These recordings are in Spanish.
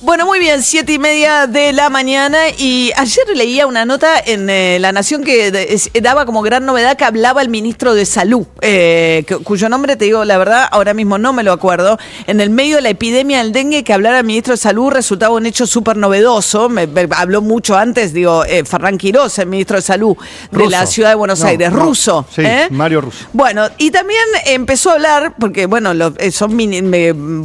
Bueno, muy bien, 7:30 de la mañana y ayer leía una nota en La Nación que daba como gran novedad que hablaba el ministro de Salud, cuyo nombre, te digo la verdad, ahora mismo no me lo acuerdo. En el medio de la epidemia del dengue, que hablara el ministro de Salud resultaba un hecho súper novedoso. Habló mucho antes, Ferran Quirós, el ministro de Salud de la Ciudad de Buenos Aires, ruso. Sí, Mario Russo. Bueno, y también empezó a hablar, porque bueno, son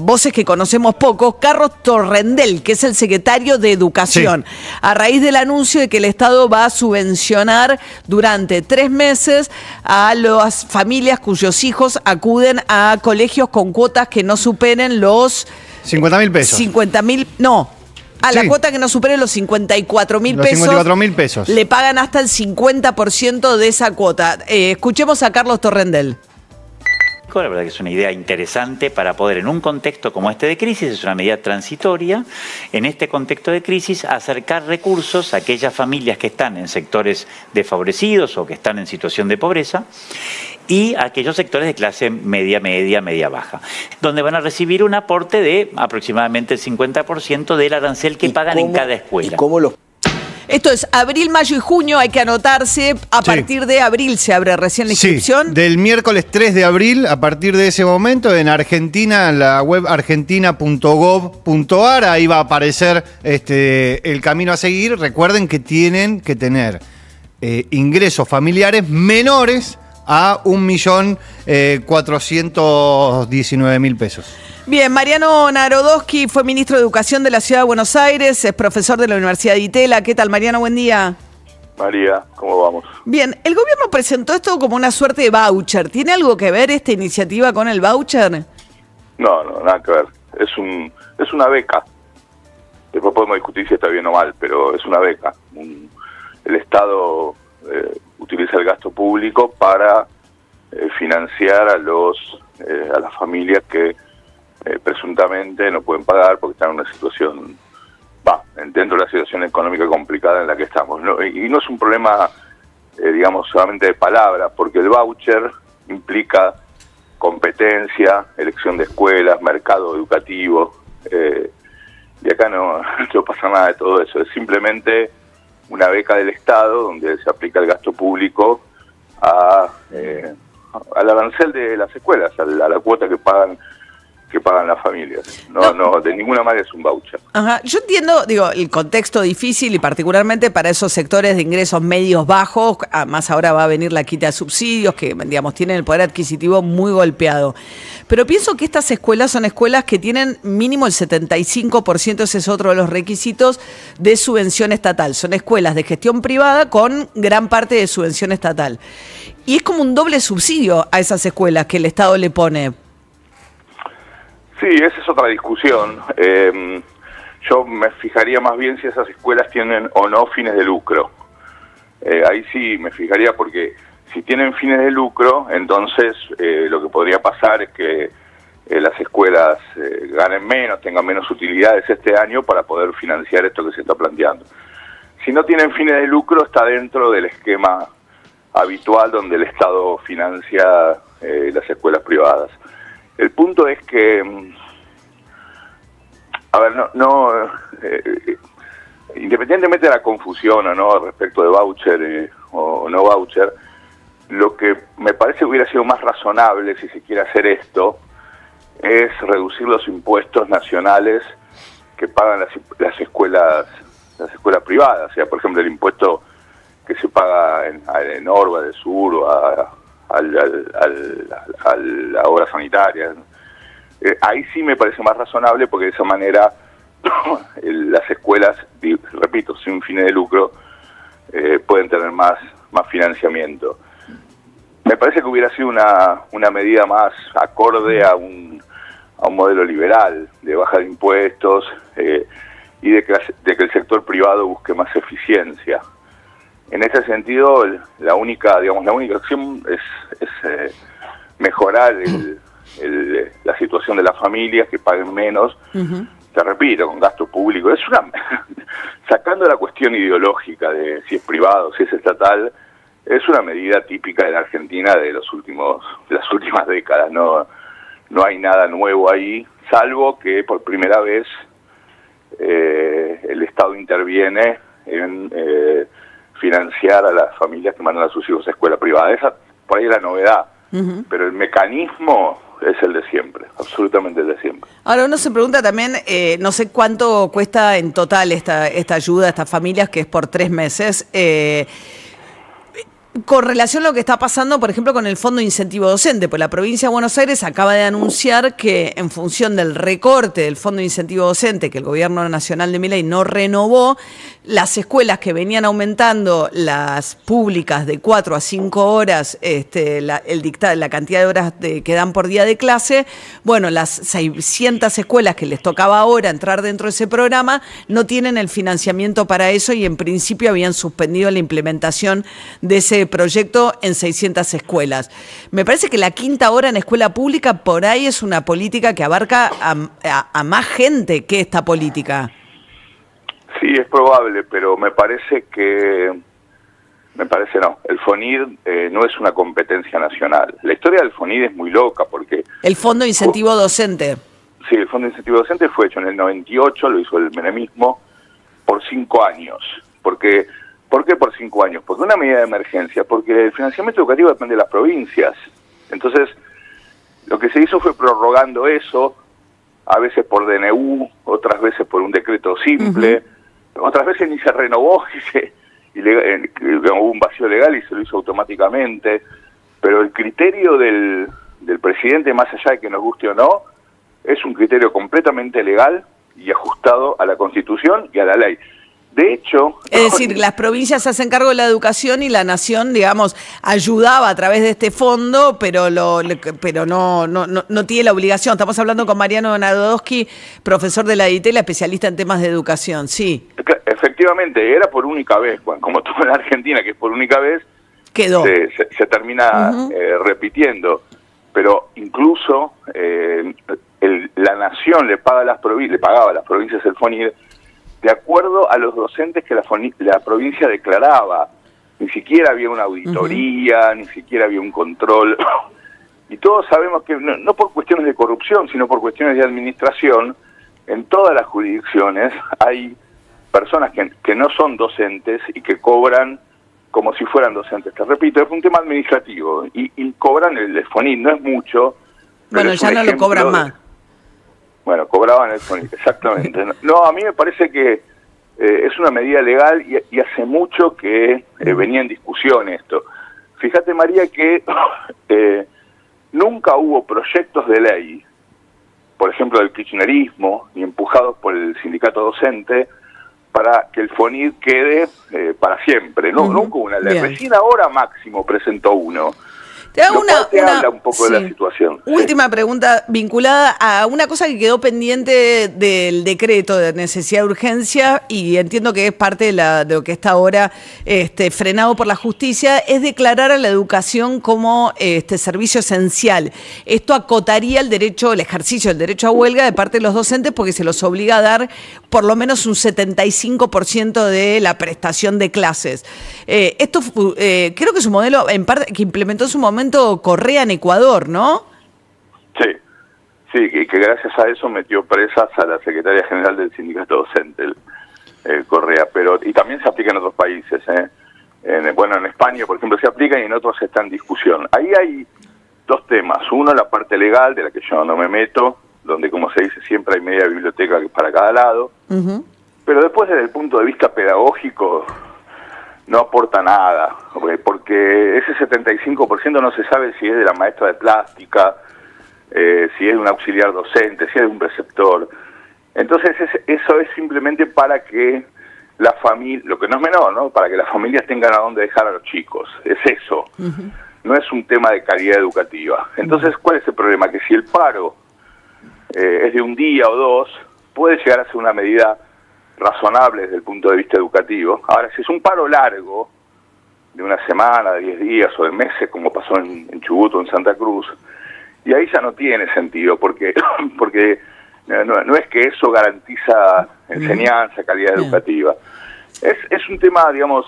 voces que conocemos poco, Carlos Torrendel, que es el secretario de Educación, a raíz del anuncio de que el Estado va a subvencionar durante 3 meses a las familias cuyos hijos acuden a colegios con cuotas que no superen los 50.000 pesos. 50.000, no. La cuota que no supere los 54.000 pesos. 54.000 pesos. Le pagan hasta el 50% de esa cuota. Escuchemos a Carlos Torrendel. La verdad que es una idea interesante para poder, en un contexto como este de crisis, es una medida transitoria, en este contexto de crisis, acercar recursos a aquellas familias que están en sectores desfavorecidos o que están en situación de pobreza y a aquellos sectores de clase media, baja, donde van a recibir un aporte de aproximadamente el 50% del arancel que pagan en cada escuela. ¿Y cómo los... Esto es abril, mayo y junio, hay que anotarse. A partir de abril se abre recién la inscripción. Sí, del miércoles 3 de abril, a partir de ese momento, en Argentina, en la web argentina.gov.ar, ahí va a aparecer el camino a seguir. Recuerden que tienen que tener ingresos familiares menores a 1.419.000 pesos. Bien, Mariano Narodowski fue ministro de Educación de la Ciudad de Buenos Aires, es profesor de la Universidad de Itela. ¿Qué tal, Mariano? Buen día. María, ¿cómo vamos? Bien, el gobierno presentó esto como una suerte de voucher. ¿Tiene algo que ver esta iniciativa con el voucher? No, nada que ver. Es una beca. Después podemos discutir si está bien o mal, pero es una beca. El Estado utiliza el gasto público para financiar a las familias que presuntamente no pueden pagar porque están en una situación, dentro de la situación económica complicada en la que estamos. Y no es un problema, digamos, solamente de palabras, porque el voucher implica competencia, elección de escuelas, mercado educativo, y acá no pasa nada de todo eso. Es simplemente una beca del Estado donde se aplica el gasto público al arancel de las escuelas, a la cuota que pagan las familias. No, de ninguna manera es un voucher. Ajá. Yo entiendo, el contexto difícil y particularmente para esos sectores de ingresos medios bajos, además ahora va a venir la quita de subsidios que, tienen el poder adquisitivo muy golpeado. Pero pienso que estas escuelas son escuelas que tienen mínimo el 75%, ese es otro de los requisitos, de subvención estatal. Son escuelas de gestión privada con gran parte de subvención estatal. Y es como un doble subsidio a esas escuelas que el Estado le pone. Sí, esa es otra discusión. Yo me fijaría más bien si esas escuelas tienen o no fines de lucro. Ahí sí me fijaría, porque si tienen fines de lucro, entonces lo que podría pasar es que las escuelas ganen menos, tengan menos utilidades este año para poder financiar esto que se está planteando. Si no tienen fines de lucro, está dentro del esquema habitual donde el Estado financia las escuelas privadas. El punto es que, independientemente de la confusión o no respecto de voucher o no voucher, lo que me parece que hubiera sido más razonable, si se quiere hacer esto, es reducir los impuestos nacionales que pagan las escuelas privadas. O sea, por ejemplo, el impuesto que se paga en Orba del Sur o a la obra sanitaria. Ahí sí me parece más razonable, porque de esa manera las escuelas, repito, sin fines de lucro, pueden tener más financiamiento. Me parece que hubiera sido una medida más acorde a un modelo liberal, de baja de impuestos y de que el sector privado busque más eficiencia. En ese sentido, la única acción es mejorar la situación de las familias, que paguen menos. Te repito, con gasto público. Sacando la cuestión ideológica de si es privado, si es estatal, es una medida típica de la Argentina de las últimas décadas. No hay nada nuevo ahí, salvo que por primera vez Estado interviene en financiar a las familias que mandan a sus hijos a escuela privada. Esa por ahí es la novedad, pero el mecanismo es el de siempre, absolutamente el de siempre. Ahora uno se pregunta también, no sé cuánto cuesta en total esta ayuda a estas familias, que es por 3 meses. Con relación a lo que está pasando, por ejemplo, con el Fondo de Incentivo Docente, pues la provincia de Buenos Aires acaba de anunciar que en función del recorte del Fondo de Incentivo Docente, que el gobierno nacional de Milei no renovó, las escuelas que venían aumentando, las públicas de 4 a 5 horas, la cantidad de horas que dan por día de clase, bueno, las 600 escuelas que les tocaba ahora entrar dentro de ese programa no tienen el financiamiento para eso y en principio habían suspendido la implementación de ese proyecto en 600 escuelas. Me parece que la quinta hora en escuela pública por ahí es una política que abarca a más gente que esta política. Sí, es probable, pero me parece no. El FONID no es una competencia nacional. La historia del FONID es muy loca porque... El Fondo de Incentivo Docente. Sí, el Fondo de Incentivo Docente fue hecho en el 98, lo hizo el menemismo, por 5 años. ¿Por qué por 5 años? Porque una medida de emergencia, porque el financiamiento educativo depende de las provincias. Entonces, lo que se hizo fue prorrogando eso, a veces por DNU, otras veces por un decreto simple, otras veces ni se renovó y hubo un vacío legal y se lo hizo automáticamente. Pero el criterio del presidente, más allá de que nos guste o no, es un criterio completamente legal y ajustado a la Constitución y a la ley. De hecho... Es decir, las provincias se hacen cargo de la educación y la nación, digamos, ayudaba a través de este fondo, pero no tiene la obligación. Estamos hablando con Mariano Narodowski, profesor de la DITELA, especialista en temas de educación, sí. Efectivamente, era por única vez, como todo en Argentina, que es por única vez, quedó. Se termina repitiendo. Pero incluso la nación le pagaba a las provincias el FONID de acuerdo a los docentes que la provincia declaraba. Ni siquiera había una auditoría, ni siquiera había un control. Y todos sabemos que, no por cuestiones de corrupción, sino por cuestiones de administración, en todas las jurisdicciones hay personas que no son docentes y que cobran como si fueran docentes. Te repito, es un tema administrativo. Y cobran el FONID, no es mucho. Bueno, ya no lo cobran más. Bueno, cobraban el FONID, exactamente. No, a mí me parece que es una medida legal y hace mucho que venía en discusión esto. Fíjate, María, que nunca hubo proyectos de ley, por ejemplo, del kirchnerismo, ni empujados por el sindicato docente, para que el FONID quede para siempre. No, nunca hubo una ley. Bien. Recién ahora Máximo presentó uno. Te hago habla un poco de la situación. Última pregunta vinculada a una cosa que quedó pendiente del decreto de necesidad de urgencia y entiendo que es parte de lo que está ahora frenado por la justicia, es declarar a la educación como servicio esencial. Esto acotaría el ejercicio del derecho a huelga de parte de los docentes porque se los obliga a dar por lo menos un 75% de la prestación de clases. Esto creo que es un modelo en parte que implementó en su momento Correa en Ecuador, ¿no? Sí, que gracias a eso metió presas a la secretaria general del sindicato docente, Correa, y también se aplica en otros países. En España, por ejemplo, se aplica y en otros está en discusión. Ahí hay dos temas. Uno, la parte legal, de la que yo no me meto, donde, como se dice, siempre hay media biblioteca para cada lado. Pero después, desde el punto de vista pedagógico, no aporta nada, porque ese 75% no se sabe si es de la maestra de plástica, si es de un auxiliar docente, si es de un preceptor. Entonces eso es simplemente para que la familia, lo que no es menor, ¿no? Para que las familias tengan a dónde dejar a los chicos, es eso. No es un tema de calidad educativa. Entonces, ¿cuál es el problema? Que si el paro es de un día o dos, puede llegar a ser una medida razonable desde el punto de vista educativo. Ahora, si es un paro largo, de una semana, de 10 días o de meses, como pasó en Chubut o en Santa Cruz, y ahí ya no tiene sentido, porque no es que eso garantiza enseñanza, calidad educativa. Es un tema, digamos,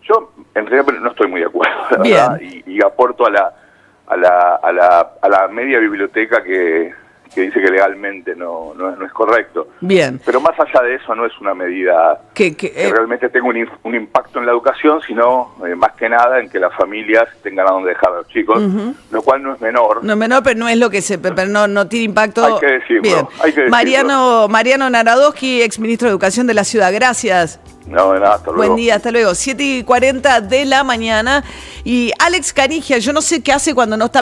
yo en realidad no estoy muy de acuerdo, la verdad, y aporto a la media biblioteca que que dice que legalmente no es correcto. Bien. Pero más allá de eso no es una medida que realmente tenga un impacto en la educación, sino más que nada en que las familias tengan a dónde dejar a los chicos, lo cual no es menor. No es menor, pero no es lo que pero no tiene impacto. Hay que decirlo. Bien. Hay que decirlo. Mariano Narodowski, exministro de Educación de la Ciudad. Gracias. No, de nada, hasta luego. Buen día, hasta luego. 7:40 de la mañana. Y Alex Canigia, yo no sé qué hace cuando no está